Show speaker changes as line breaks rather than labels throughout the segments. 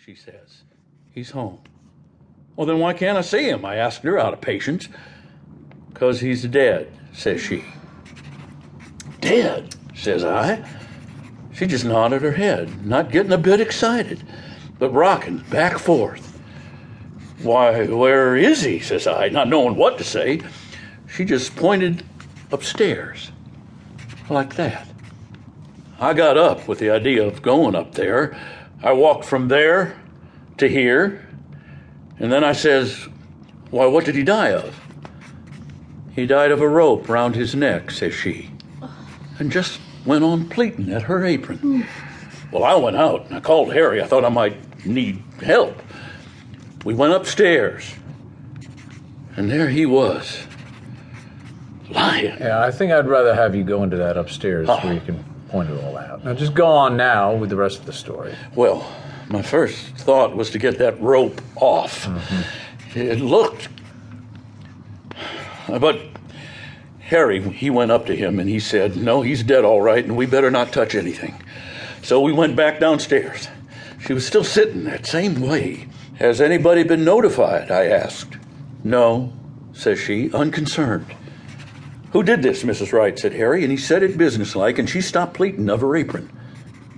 she says. He's home. Well, then why can't I see him? I asked her out of patience. 'Cause he's dead, says she. Dead, says I. She just nodded her head, not getting a bit excited, but rocking back and forth. Why, where is he, says I, not knowing what to say. She just pointed upstairs, like that. I got up with the idea of going up there. I walked from there to here, and then I says, why, what did he die of? He died of a rope round his neck, says she, and just went on pleating at her apron. Well, I went out and I called Harry. I thought I might need help. We went upstairs, and there he was, lying.
Yeah, I think I'd rather have you go into that upstairs where you can point it all out. Now, just go on now with the rest of the story.
Well, my first thought was to get that rope off. It looked... But Harry, he went up to him and he said, no, he's dead all right, and we better not touch anything. So we went back downstairs. She was still sitting that same way. Has anybody been notified? I asked. No, says she, unconcerned. Who did this, Mrs. Wright, said Harry, and he said it businesslike, and she stopped pleating of her apron.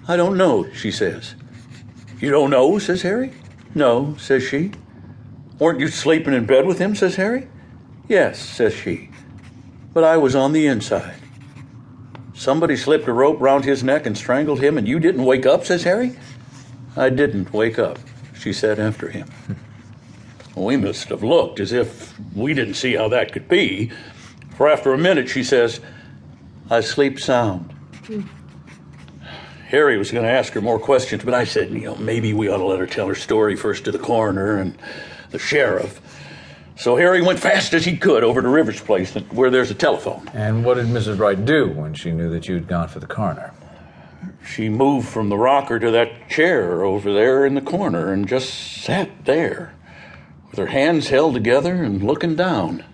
I don't know, she says. You don't know, says Harry. No, says she. Weren't you sleeping in bed with him, says Harry. Yes, says she. But I was on the inside. Somebody slipped a rope round his neck and strangled him, and you didn't wake up, says Harry. I didn't wake up, she said after him. We must have looked as if we didn't see how that could be. For after a minute, she says, I sleep sound. Harry was going to ask her more questions, but I said, maybe we ought to let her tell her story first to the coroner and the sheriff. So Harry went fast as he could over to Rivers' place, where there's a telephone.
And what did Mrs. Wright do when she knew that you'd gone for the coroner?
She moved from the rocker to that chair over there in the corner and just sat there, with her hands held together and looking down.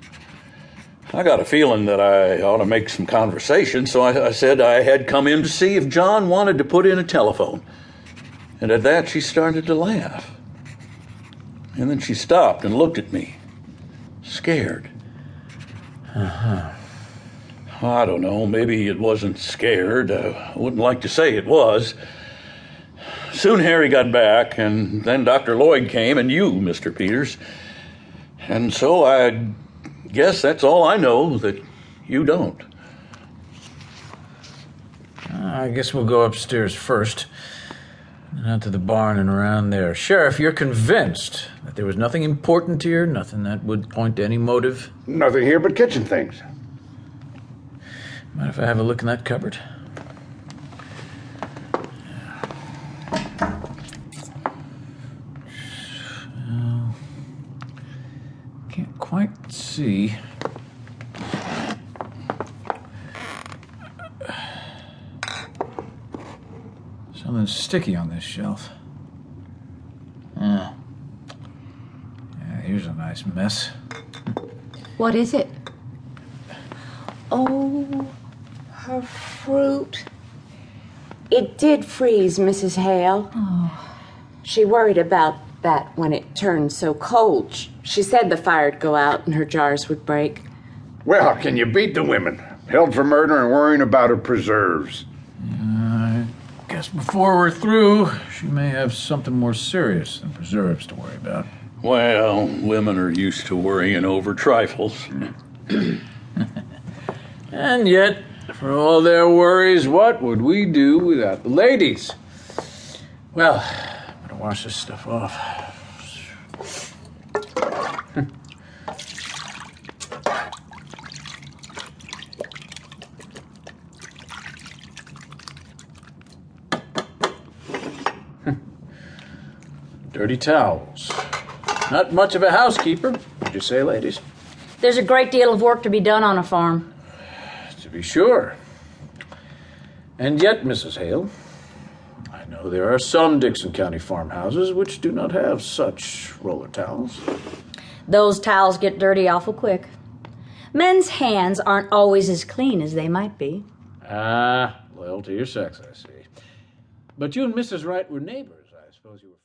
I got a feeling that I ought to make some conversation, so I said I had come in to see if John wanted to put in a telephone. And at that, she started to laugh. And then she stopped and looked at me, scared. I don't know, maybe it wasn't scared. I wouldn't like to say it was. Soon Harry got back, and then Dr. Lloyd came, and you, Mr. Peters. And so I guess that's all I know that you don't.
I guess we'll go upstairs first, and out to the barn and around there. Sheriff, you're convinced that there was nothing important here, nothing that would point to any motive?
Nothing here but kitchen things.
Mind if I have a look in that cupboard? Can't quite see. Something sticky on this shelf. Yeah, here's a nice mess.
What is it? Oh, her fruit. It did freeze, Mrs. Hale.
Oh.
She worried about that when it turned so cold. She said the fire'd go out and her jars would break.
Well, can you beat the women? Held for murder and worrying about her preserves.
I guess before we're through, she may have something more serious than preserves to worry about.
Well, women are used to worrying over trifles.
And yet, for all their worries, what would we do without the ladies? Well, I'm gonna wash this stuff off. Dirty towels. Not much of a housekeeper, would you say, ladies?
There's a great deal of work to be done on a farm.
To be sure. And yet, Mrs. Hale, I know there are some Dixon County farmhouses which do not have such roller towels.
Those towels get dirty awful quick. Men's hands aren't always as clean as they might be.
Ah, loyal to your sex, I see. But you and Mrs. Wright were neighbors. I suppose you were